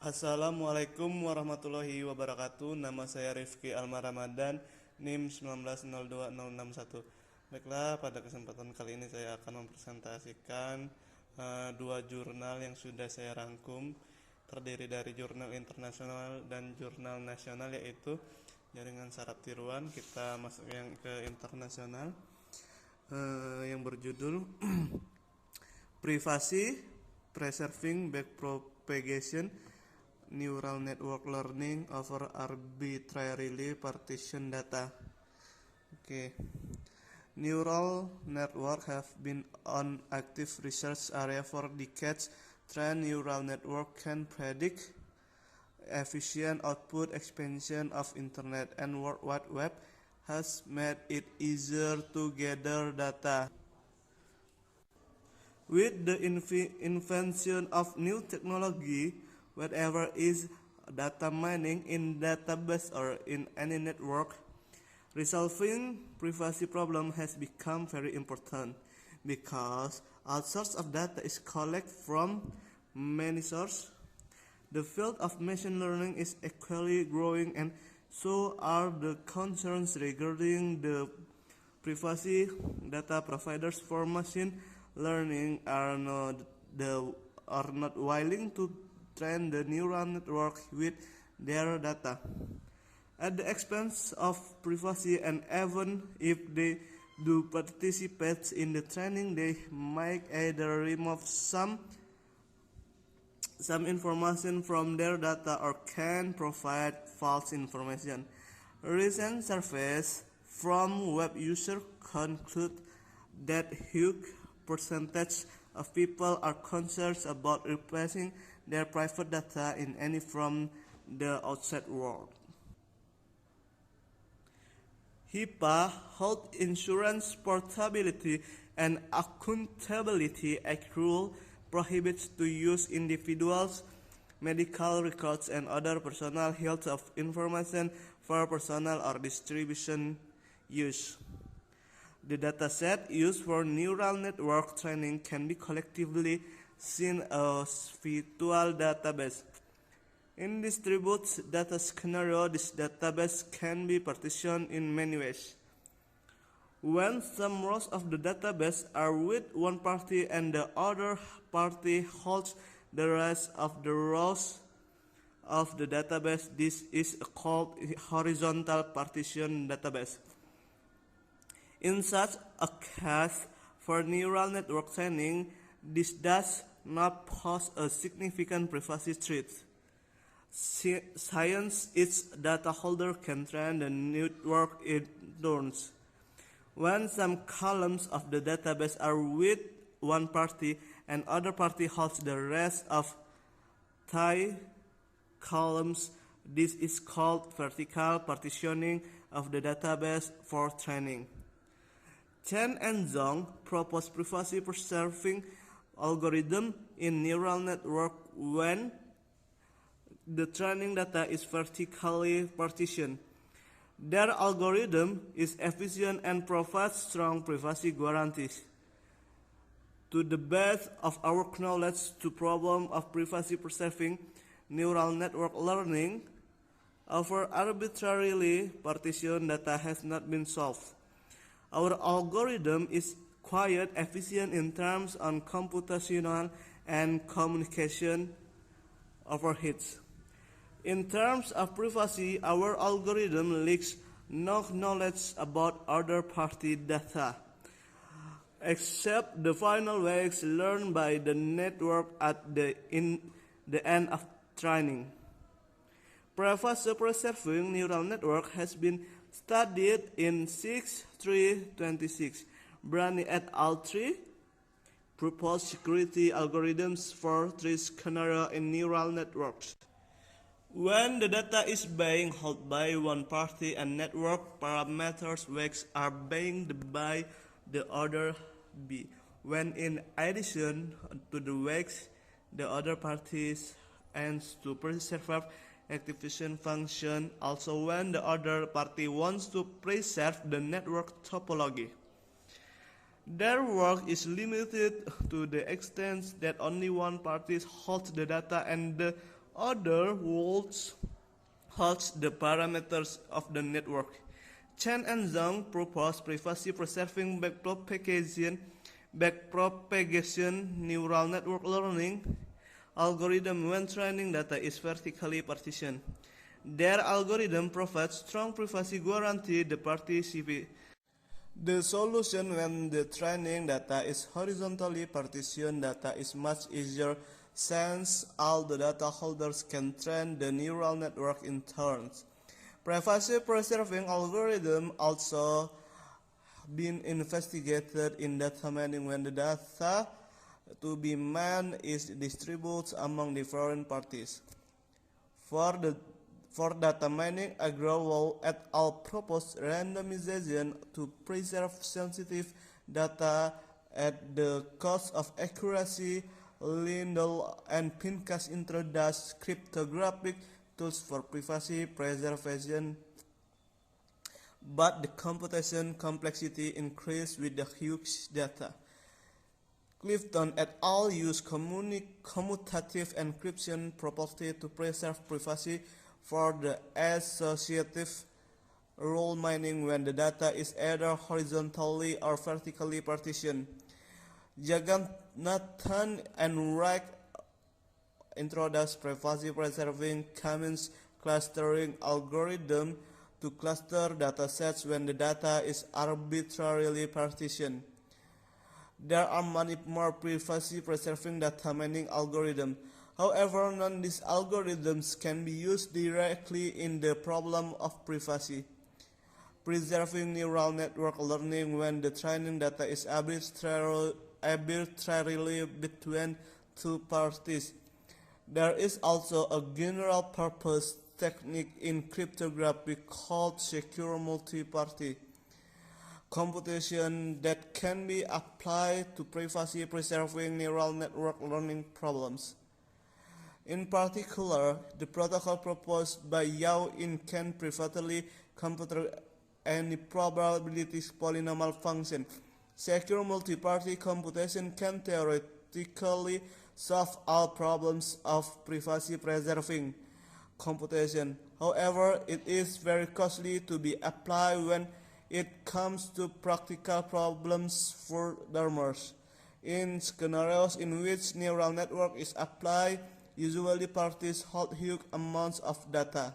Assalamualaikum warahmatullahi wabarakatuh. Nama saya Rifki Alma Ramadan, NIM 1902061. Baiklah, pada kesempatan kali ini saya akan mempresentasikan dua jurnal yang sudah saya rangkum, terdiri dari jurnal internasional dan jurnal nasional, yaitu Jaringan Saraf Tiruan. Kita masuk yang ke internasional, yang berjudul Privacy Preserving Backpropagation Neural Network Learning over Arbitrarily Partitioned Data. Neural network have been an active research area for decades. Trained neural network can predict efficient output. Expansion of Internet and World Wide Web has made it easier to gather data. With the invention of new technology, whatever is data mining in database or in any network, resolving privacy problem has become very important because all sorts of data is collected from many sources. The field of machine learning is equally growing, and so are the concerns regarding the privacy. Data providers for machine learning are not willing to train the neural network with their data at the expense of privacy, and even if they do participate in the training, they might either remove some information from their data or can provide false information. Recent surveys from web users conclude that huge percentage of people are concerned about replacing their private data in any from the outside world. HIPAA, Health Insurance Portability and Accountability Act rule prohibits to use individuals' medical records and other personal health of information for personal or distribution use. The dataset used for neural network training can be collectively seen as virtual database. In distributed data scenario, this database can be partitioned in many ways. When some rows of the database are with one party and the other party holds the rest of the rows of the database, this is called horizontal partition database. In such a case, for neural network training, this does not pose a significant privacy threat. Since each data holder can train the network in turns. When some columns of the database are with one party and other party holds the rest of the columns, this is called vertical partitioning of the database for training. Chen and Zhong propose privacy preserving algorithm in neural network when the training data is vertically partitioned. Their algorithm is efficient and provides strong privacy guarantees. To the best of our knowledge, the problem of privacy preserving neural network learning over arbitrarily partitioned data has not been solved. Our algorithm is quite efficient in terms of computational and communication overheads. In terms of privacy, our algorithm leaks no knowledge about other party data, except the final weights learned by the network at the end of training. Privacy preserving neural network has been studied in 6.3.26. Brani et al. 3 proposed security algorithms for three scenarios in neural networks. When the data is being held by one party and network parameters weights are being by the other B. When in addition to the weights, the other parties aims to preserve activation function, also when the other party wants to preserve the network topology. Their work is limited to the extent that only one party holds the data and the Other holds the parameters of the network. Chen and Zhang propose privacy-preserving backpropagation neural network learning algorithm when training data is vertically partitioned. Their algorithm provides strong privacy guarantee the solution when the training data is horizontally partitioned data is much easier since all the data holders can train the neural network in turns. Privacy-preserving algorithm also been investigated in data mining when the data to be mined is distributed among different parties. For data mining, Agrawal et al. Proposed randomization to preserve sensitive data at the cost of accuracy. Lindell and Pincus introduced cryptographic tools for privacy preservation, but the computation complexity increased with the huge data. Clifton et al. Used commutative encryption property to preserve privacy for the associative role mining when the data is either horizontally or vertically partitioned. Jagannathan and Wright introduced privacy-preserving K-means clustering algorithm to cluster datasets when the data is arbitrarily partitioned. There are many more privacy-preserving data mining algorithms. However, none of these algorithms can be used directly in the problem of privacy. Preserving neural network learning when the training data is arbitrarily between two parties. There is also a general-purpose technique in cryptography called secure multi-party computation that can be applied to privacy-preserving neural network learning problems. In particular, the protocol proposed by Yao In can privately compute any probabilities polynomial function. Secure multi-party computation can theoretically solve all problems of privacy-preserving computation. However, it is very costly to be applied when it comes to practical problems for learners. In scenarios in which neural network is applied, usually parties hold huge amounts of data.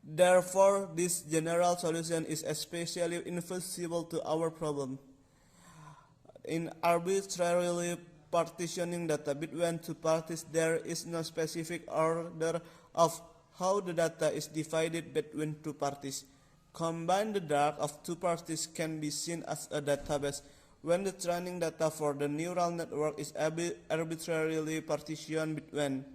Therefore, this general solution is especially invisible to our problem. In arbitrarily partitioning data between two parties, there is no specific order of how the data is divided between two parties. Combine the data of two parties can be seen as a database. When the training data for the neural network is arbitrarily partitioned between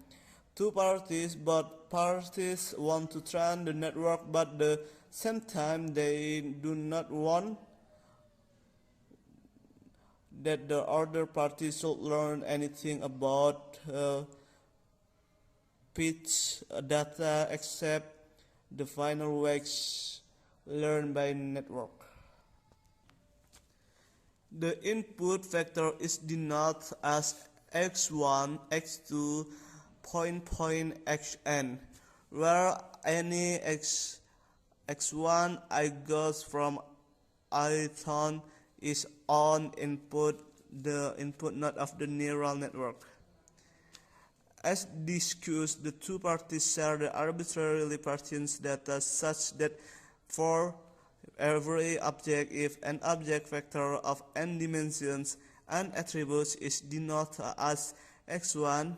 two parties, both parties want to train the network, but at the same time they do not want that the other party should learn anything about pitch data except the final weights learned by network. The input vector is denoted as x1, x2, xn, where any x1 I goes from ithon is on input, the input node of the neural network. As discussed, the two parties share the arbitrarily partitioned data such that for every object, if an object vector of n dimensions and attributes is denoted as x1,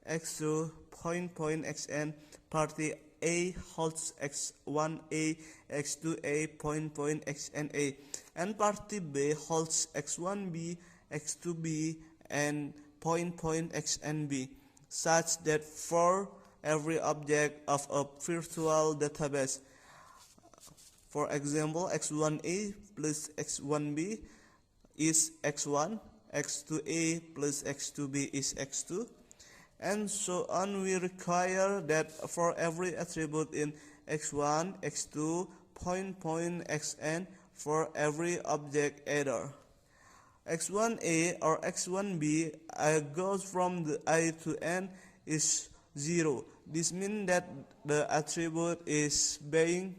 x2, xn, party A holds x1a, x2a, xna, and party B holds x1b, x2b, and xnb, such that for every object of a virtual database, for example, x1a plus x1b is x1, x2a plus x2b is x2, and so on. We require that for every attribute in x1, x2, xn, for every object either x1a or x1b goes from the I to n is 0. This means that the attribute is being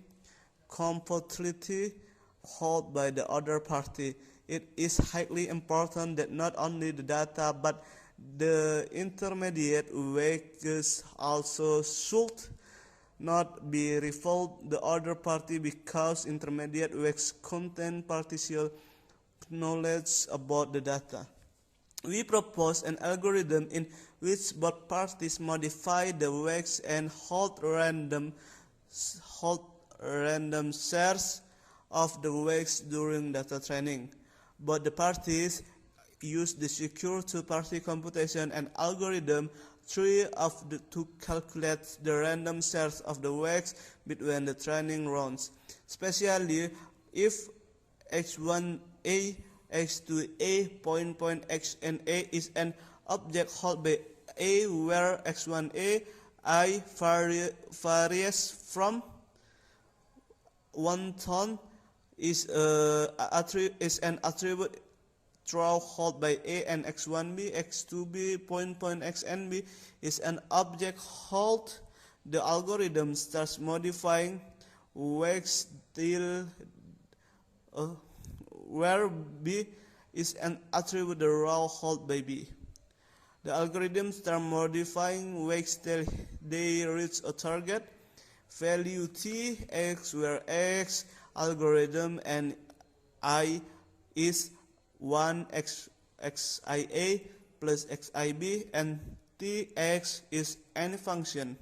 completely held by the other party. It is highly important that not only the data but the intermediate weights also should not be revealed the other party because intermediate weights contain partial knowledge about the data. We propose an algorithm in which both parties modify the weights and hold random shares of the weights during data training. Both the parties use the secure two-party computation and algorithm to calculate the random shares of the weights between the training rounds, especially if x1a, x2a, x and a is an object held by a where x1a I varies from 1 ton is an attribute held by A, and x1b, x2b, x and b is an object held. The algorithm starts modifying weights till where B is an attribute held by B. The algorithm starts modifying weights till they reach a target value T, x where x algorithm and I is 1 xia plus xib and tx is any function.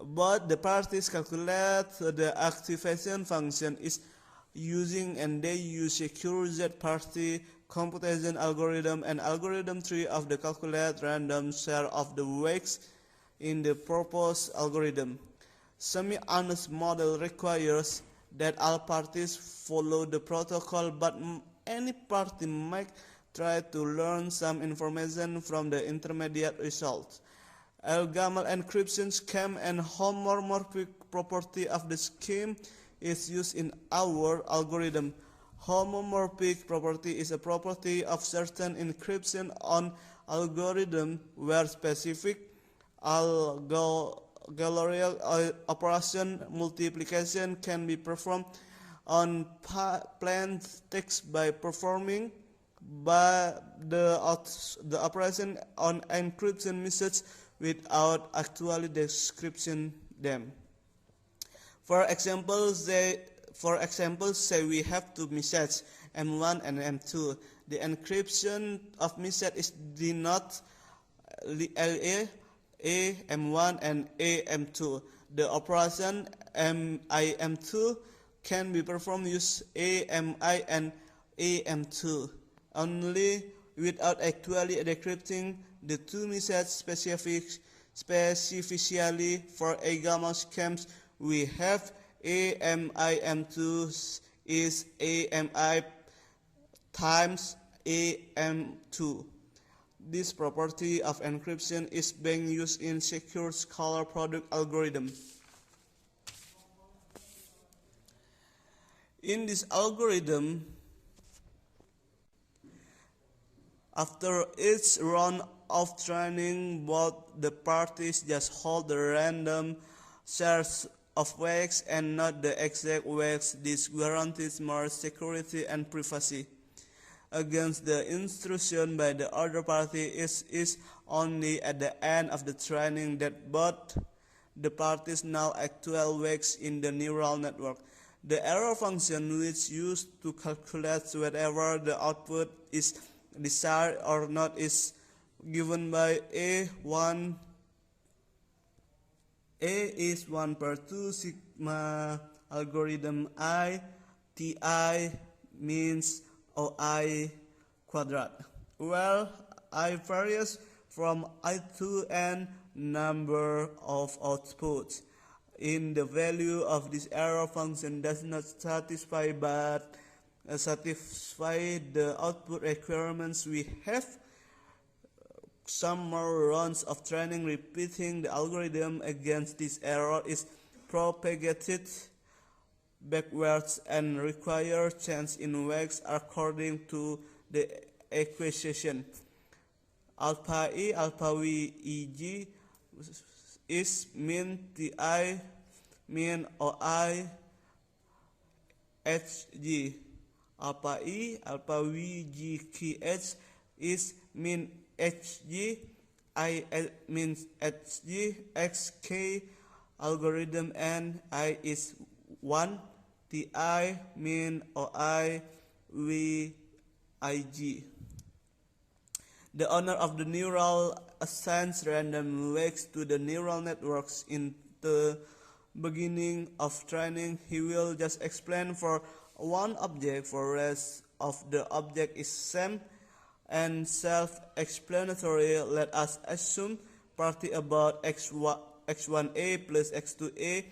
But the parties calculate the activation function is using and they use secure Z-party computation algorithm and algorithm 3 of the calculate random share of the weights in the proposed algorithm. Semi-honest model requires that all parties follow the protocol, but any party might try to learn some information from the intermediate results. Gamma encryption scheme and homomorphic property of the scheme is used in our algorithm. Homomorphic property is a property of certain encryption on algorithm where specific algorithmic operation multiplication can be performed on plain text by performing the operation on encryption message without actually describing them. For example, say we have two messages M1 and M2. The encryption of message is denoted LA, A M1 and A M2. The operation M2 can be performed using AMI and AM2 only without actually decrypting the two messages specifically. For a gamma schemes, we have AMI-M2 is AMI times AM2. This property of encryption is being used in secure scalar product algorithm. In this algorithm, after each round of training, both the parties just hold the random shares of weights and not the exact weights. This guarantees more security and privacy against the intrusion by the other party. Is only at the end of the training that both the parties know actual weights in the neural network. The error function, which used to calculate whether the output is desired or not, is given by A1. A is 1 per 2 sigma algorithm I, Ti means OI quadrat, where I varies from I to n number of outputs. In the value of this error function does not satisfy but satisfy the output requirements. We have some more rounds of training. Repeating the algorithm against this error is propagated backwards and require change in weights according to the equation alpha E, alpha V, E, G is min ti min oi hg. Alpha I, alpha V, G, K, H is min hg, I means hg, x, k, algorithm n, I is 1, ti min oi v ig. The owner of the neural assigns random weights to the neural networks in the beginning of training. He will just explain for one object, for rest of the object is same and self-explanatory. Let us assume party about x1a plus x2a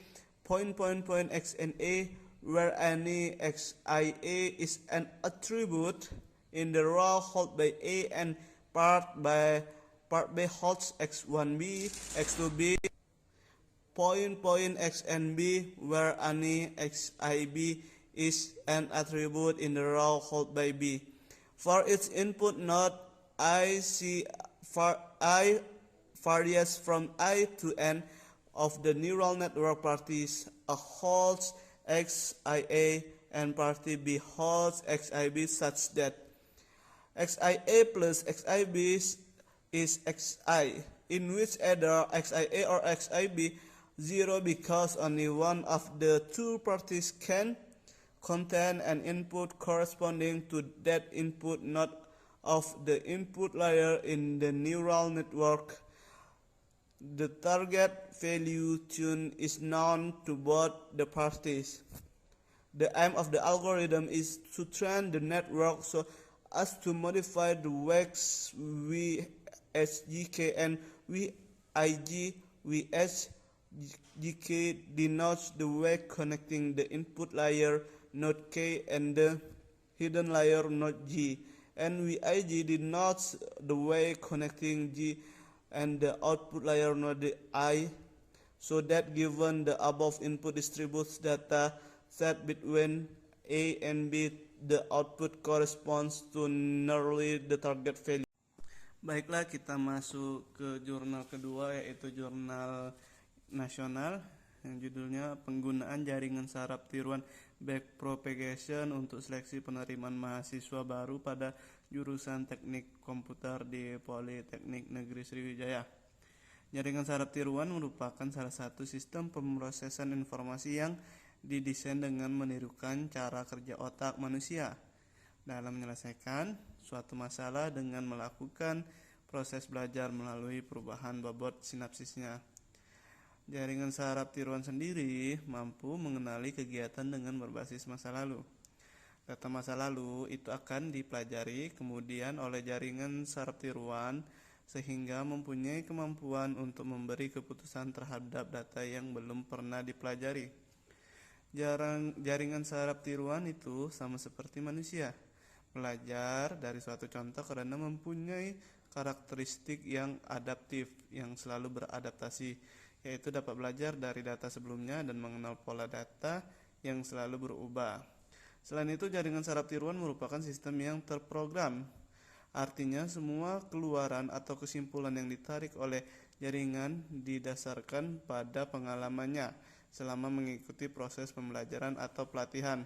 point xna, where any xia is an attribute in the row held by A and part B holds x1b, x2b, point x and b, where any xib is an attribute in the row held by B. For its input node, I varies from I to n of the neural network parties. A holds xia and party B holds xib such that xia plus xib is xi, in which either xia or xib 0 because only one of the two parties can contain an input corresponding to that input node of the input layer in the neural network. The target value tune is known to both the parties. The aim of the algorithm is to train the network so as to modify the weights VHGK and VIG. VHGK denotes the weight connecting the input layer node K and the hidden layer node G, and VIG denotes the weight connecting G and the output layer node I, so that given the above input distributes data set between A and B, the output corresponds to nearly the target value. Baiklah, kita masuk ke jurnal kedua, yaitu jurnal nasional yang judulnya Penggunaan Jaringan Saraf Tiruan Backpropagation untuk Seleksi Penerimaan Mahasiswa Baru pada Jurusan Teknik Komputer di Politeknik Negeri Sriwijaya. Jaringan saraf tiruan merupakan salah satu sistem pemrosesan informasi yang didesain dengan menirukan cara kerja otak manusia dalam menyelesaikan suatu masalah dengan melakukan proses belajar melalui perubahan bobot sinapsisnya. Jaringan saraf tiruan sendiri mampu mengenali kegiatan dengan berbasis masa lalu. Data masa lalu itu akan dipelajari kemudian oleh jaringan saraf tiruan sehingga mempunyai kemampuan untuk memberi keputusan terhadap data yang belum pernah dipelajari. Jaringan saraf tiruan itu sama seperti manusia, belajar dari suatu contoh karena mempunyai karakteristik yang adaptif, yang selalu beradaptasi, yaitu dapat belajar dari data sebelumnya dan mengenal pola data yang selalu berubah. Selain itu, jaringan saraf tiruan merupakan sistem yang terprogram. Artinya, semua keluaran atau kesimpulan yang ditarik oleh jaringan didasarkan pada pengalamannya selama mengikuti proses pembelajaran atau pelatihan.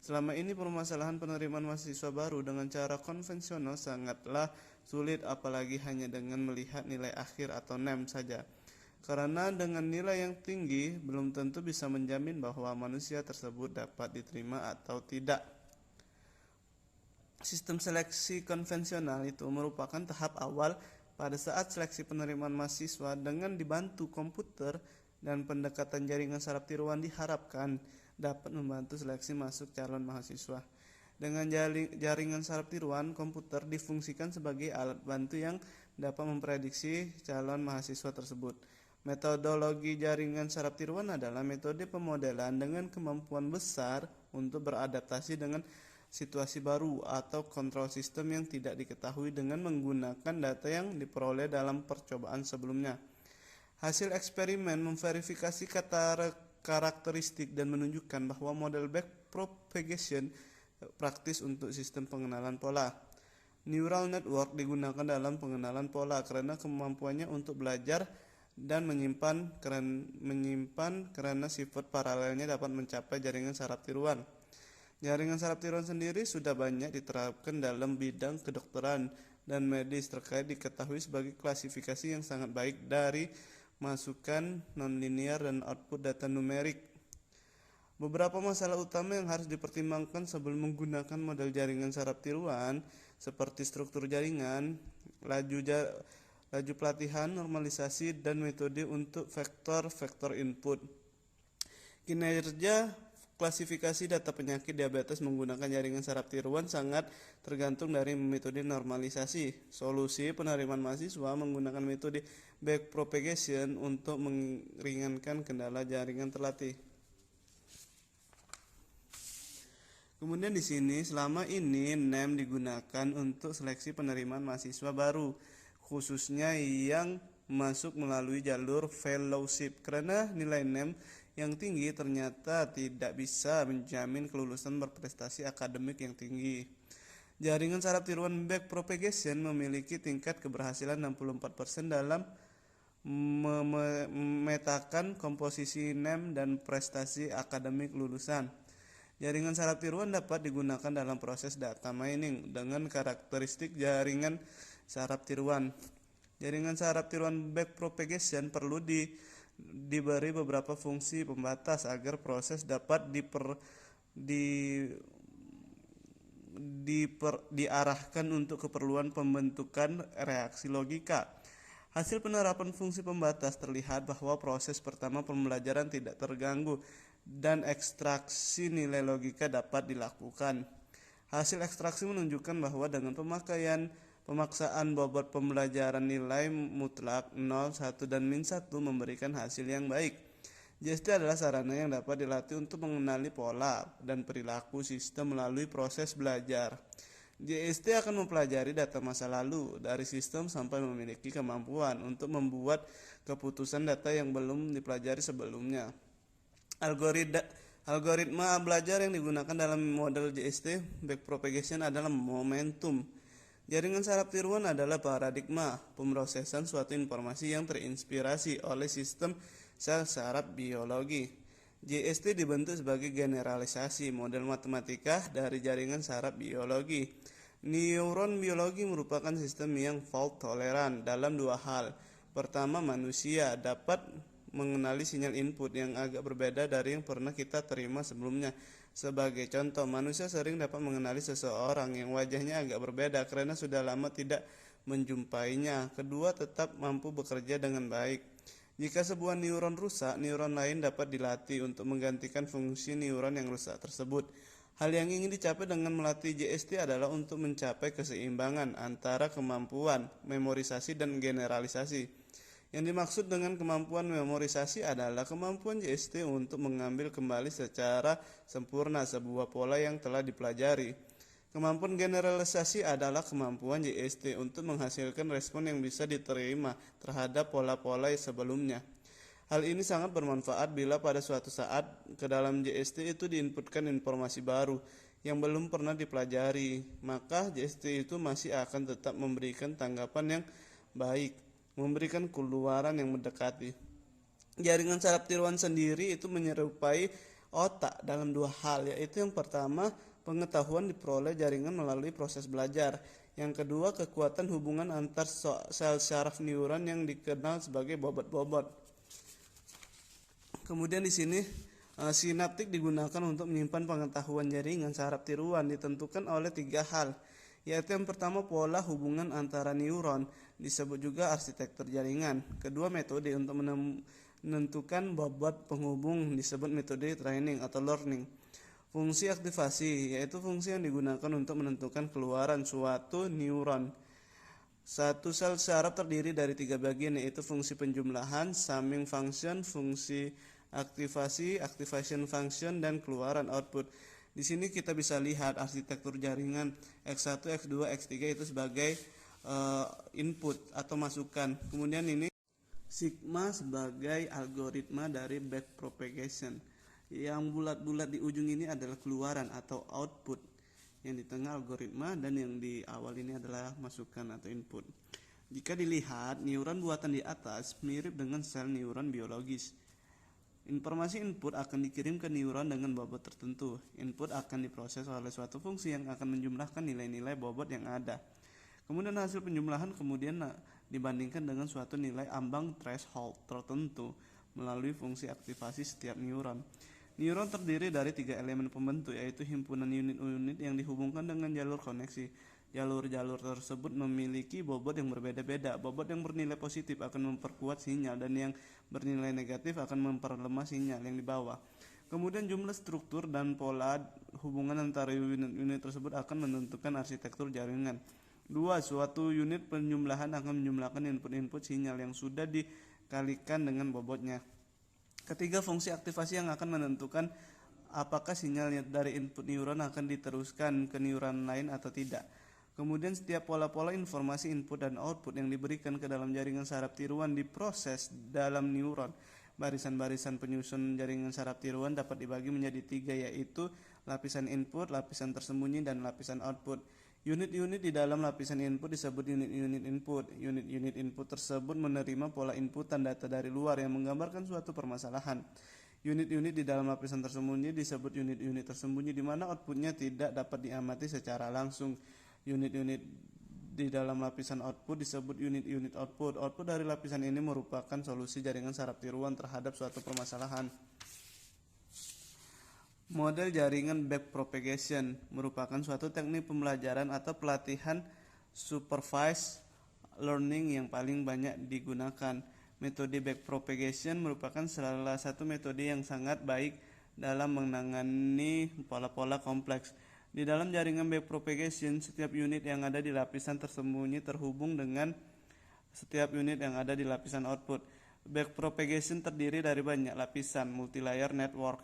Selama ini permasalahan penerimaan mahasiswa baru dengan cara konvensional sangatlah sulit, apalagi hanya dengan melihat nilai akhir atau NEM saja. Karena dengan nilai yang tinggi belum tentu bisa menjamin bahwa manusia tersebut dapat diterima atau tidak. Sistem seleksi konvensional itu merupakan tahap awal pada saat seleksi penerimaan mahasiswa. Dengan dibantu komputer dan pendekatan jaringan saraf tiruan diharapkan dapat membantu seleksi masuk calon mahasiswa. Dengan jaringan saraf tiruan, komputer difungsikan sebagai alat bantu yang dapat memprediksi calon mahasiswa tersebut. Metodologi jaringan saraf tiruan adalah metode pemodelan dengan kemampuan besar untuk beradaptasi dengan situasi baru atau kontrol sistem yang tidak diketahui dengan menggunakan data yang diperoleh dalam percobaan sebelumnya. Hasil eksperimen memverifikasi karakteristik dan menunjukkan bahwa model backpropagation praktis untuk sistem pengenalan pola. Neural network digunakan dalam pengenalan pola karena kemampuannya untuk belajar dan menyimpan karena sifat paralelnya dapat mencapai jaringan saraf tiruan. Jaringan saraf tiruan sendiri sudah banyak diterapkan dalam bidang kedokteran dan medis terkait diketahui sebagai klasifikasi yang sangat baik dari masukan nonlinear dan output data numerik. Beberapa masalah utama yang harus dipertimbangkan sebelum menggunakan model jaringan saraf tiruan seperti struktur jaringan, laju pelatihan, normalisasi, dan metode untuk vektor input. Kinerja klasifikasi data penyakit diabetes menggunakan jaringan saraf tiruan sangat tergantung dari metode normalisasi. Solusi penerimaan mahasiswa menggunakan metode backpropagation untuk meringankan kendala jaringan terlatih. Kemudian di sini selama ini NEM digunakan untuk seleksi penerimaan mahasiswa baru, khususnya yang masuk melalui jalur fellowship, karena nilai NEM yang tinggi ternyata tidak bisa menjamin kelulusan berprestasi akademik yang tinggi. Jaringan saraf tiruan backpropagation memiliki tingkat keberhasilan 64% dalam memetakan komposisi NEM dan prestasi akademik lulusan. Jaringan saraf tiruan dapat digunakan dalam proses data mining dengan karakteristik jaringan saraf tiruan. Jaringan saraf tiruan backpropagation perlu diberi beberapa fungsi pembatas agar proses dapat diarahkan untuk keperluan pembentukan reaksi logika. Hasil penerapan fungsi pembatas terlihat bahwa proses pertama pembelajaran tidak terganggu dan ekstraksi nilai logika dapat dilakukan. Hasil ekstraksi menunjukkan bahwa dengan pemaksaan bobot pembelajaran nilai mutlak 0, 1, dan min 1 memberikan hasil yang baik. JST adalah sarana yang dapat dilatih untuk mengenali pola dan perilaku sistem melalui proses belajar. JST akan mempelajari data masa lalu dari sistem sampai memiliki kemampuan untuk membuat keputusan data yang belum dipelajari sebelumnya. Algoritma belajar yang digunakan dalam model JST backpropagation adalah momentum. Jaringan saraf tiruan adalah paradigma pemrosesan suatu informasi yang terinspirasi oleh sistem sel saraf biologi. JST dibentuk sebagai generalisasi model matematika dari jaringan saraf biologi. Neuron biologi merupakan sistem yang fault toleran dalam dua hal. Pertama, manusia dapat mengenali sinyal input yang agak berbeda dari yang pernah kita terima sebelumnya. Sebagai contoh, manusia sering dapat mengenali seseorang yang wajahnya agak berbeda karena sudah lama tidak menjumpainya. Kedua, tetap mampu bekerja dengan baik. Jika sebuah neuron rusak, neuron lain dapat dilatih untuk menggantikan fungsi neuron yang rusak tersebut. Hal yang ingin dicapai dengan melatih JST adalah untuk mencapai keseimbangan antara kemampuan memorisasi dan generalisasi. Yang dimaksud dengan kemampuan memorisasi adalah kemampuan JST untuk mengambil kembali secara sempurna sebuah pola yang telah dipelajari. Kemampuan generalisasi adalah kemampuan JST untuk menghasilkan respon yang bisa diterima terhadap pola-pola sebelumnya. Hal ini sangat bermanfaat bila pada suatu saat ke dalam JST itu diinputkan informasi baru yang belum pernah dipelajari, maka JST itu masih akan tetap memberikan tanggapan yang baik, memberikan keluaran yang mendekati. Jaringan saraf tiruan sendiri itu menyerupai otak dalam dua hal, yaitu yang pertama, pengetahuan diperoleh jaringan melalui proses belajar. Yang kedua, kekuatan hubungan antar sel saraf neuron yang dikenal sebagai bobot-bobot. Kemudian di sini sinaptik digunakan untuk menyimpan pengetahuan jaringan saraf tiruan ditentukan oleh tiga hal, yaitu yang pertama pola hubungan antara neuron, disebut juga arsitektur jaringan. Kedua, metode untuk menentukan bobot penghubung, disebut metode training atau learning. Fungsi aktivasi, yaitu fungsi yang digunakan untuk menentukan keluaran suatu neuron. Satu sel saraf terdiri dari tiga bagian, yaitu fungsi penjumlahan, summing function, fungsi aktivasi, activation function, dan keluaran output. Di sini kita bisa lihat arsitektur jaringan X1, X2, X3 itu sebagai input atau masukan. Kemudian ini sigma sebagai algoritma dari backpropagation. Yang bulat-bulat di ujung ini adalah keluaran atau output, yang di tengah algoritma, dan yang di awal ini adalah masukan atau input. Jika dilihat, neuron buatan di atas mirip dengan sel neuron biologis. Informasi input akan dikirim ke neuron dengan bobot tertentu. Input akan diproses oleh suatu fungsi yang akan menjumlahkan nilai-nilai bobot yang ada. Kemudian hasil penjumlahan kemudian dibandingkan dengan suatu nilai ambang threshold tertentu melalui fungsi aktivasi setiap neuron. Neuron terdiri dari 3 elemen pembentuk, yaitu himpunan unit-unit yang dihubungkan dengan jalur koneksi. Jalur-jalur tersebut memiliki bobot yang berbeda-beda. Bobot yang bernilai positif akan memperkuat sinyal dan yang bernilai negatif akan memperlemah sinyal yang dibawa. Kemudian jumlah struktur dan pola hubungan antara unit-unit tersebut akan menentukan arsitektur jaringan. 2. Suatu unit penjumlahan akan menjumlahkan input-input sinyal yang sudah dikalikan dengan bobotnya. 3. Fungsi aktivasi yang akan menentukan apakah sinyal dari input neuron akan diteruskan ke neuron lain atau tidak. Kemudian setiap pola-pola informasi input dan output yang diberikan ke dalam jaringan saraf tiruan diproses dalam neuron. Barisan-barisan penyusun jaringan saraf tiruan dapat dibagi menjadi 3, yaitu lapisan input, lapisan tersembunyi, dan lapisan output. Unit-unit di dalam lapisan input disebut unit-unit input. Unit-unit input tersebut menerima pola inputan data dari luar yang menggambarkan suatu permasalahan. Unit-unit di dalam lapisan tersembunyi disebut unit-unit tersembunyi, di mana outputnya tidak dapat diamati secara langsung. Unit-unit di dalam lapisan output disebut unit-unit output. Output dari lapisan ini merupakan solusi jaringan saraf tiruan terhadap suatu permasalahan. Model jaringan backpropagation merupakan suatu teknik pembelajaran atau pelatihan supervised learning yang paling banyak digunakan. Metode backpropagation merupakan salah satu metode yang sangat baik dalam menangani pola-pola kompleks. Di dalam jaringan backpropagation, setiap unit yang ada di lapisan tersembunyi terhubung dengan setiap unit yang ada di lapisan output. Backpropagation terdiri dari banyak lapisan, multilayer network.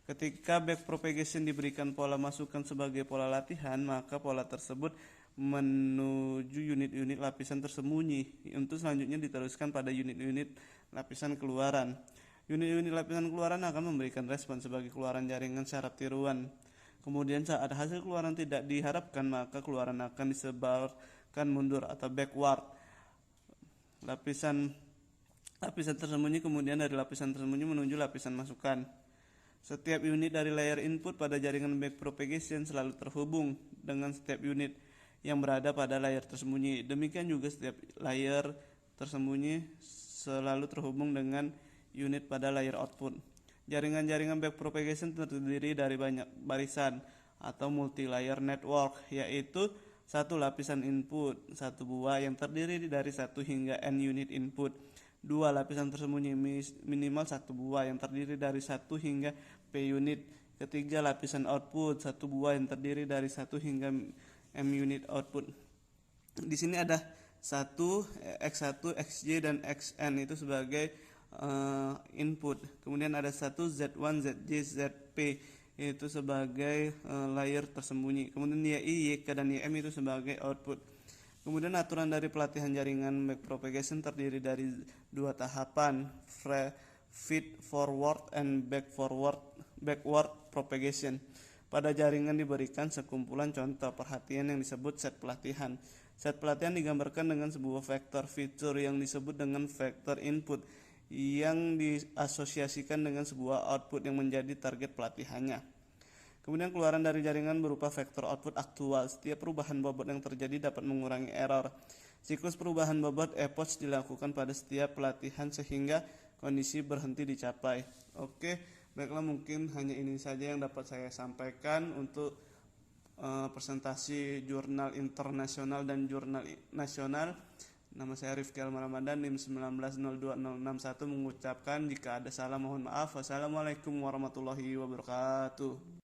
Ketika backpropagation diberikan pola masukan sebagai pola latihan, maka pola tersebut menuju unit-unit lapisan tersembunyi untuk selanjutnya diteruskan pada unit-unit lapisan keluaran. Unit-unit lapisan keluaran akan memberikan respon sebagai keluaran jaringan saraf tiruan. Kemudian saat hasil keluaran tidak diharapkan, maka keluaran akan disebarkan mundur atau backward. Lapisan tersembunyi kemudian dari lapisan tersembunyi menuju lapisan masukan. Setiap unit dari layer input pada jaringan backpropagation selalu terhubung dengan setiap unit yang berada pada layer tersembunyi. Demikian juga setiap layer tersembunyi selalu terhubung dengan unit pada layer output. Jaringan-jaringan backpropagation terdiri dari banyak barisan atau multi-layer network, yaitu satu lapisan input, satu buah yang terdiri dari 1 hingga n unit input. 2 lapisan tersembunyi minimal 1 buah yang terdiri dari 1 hingga p unit. 3 lapisan output, 1 buah yang terdiri dari 1 hingga m unit output. Di sini ada 1, x1, xj, dan xn itu sebagai input. Kemudian ada 1 z1, zj, zp itu sebagai layer tersembunyi. Kemudian yi, yk, dan ym itu sebagai output. Kemudian aturan dari pelatihan jaringan backpropagation terdiri dari 2 tahapan, feed forward and backward propagation. Pada jaringan diberikan sekumpulan contoh perhatian yang disebut set pelatihan. Set pelatihan digambarkan dengan sebuah vektor feature yang disebut dengan vektor input yang diasosiasikan dengan sebuah output yang menjadi target pelatihannya. Kemudian keluaran dari jaringan berupa vektor output aktual. Setiap perubahan bobot yang terjadi dapat mengurangi error. Siklus perubahan bobot epoch dilakukan pada setiap pelatihan sehingga kondisi berhenti dicapai. Oke, baiklah, mungkin hanya ini saja yang dapat saya sampaikan untuk presentasi jurnal internasional dan jurnal nasional. Nama saya Rifki Al-Ramadan, NIM 1902061, mengucapkan jika ada salah mohon maaf. Wassalamualaikum warahmatullahi wabarakatuh.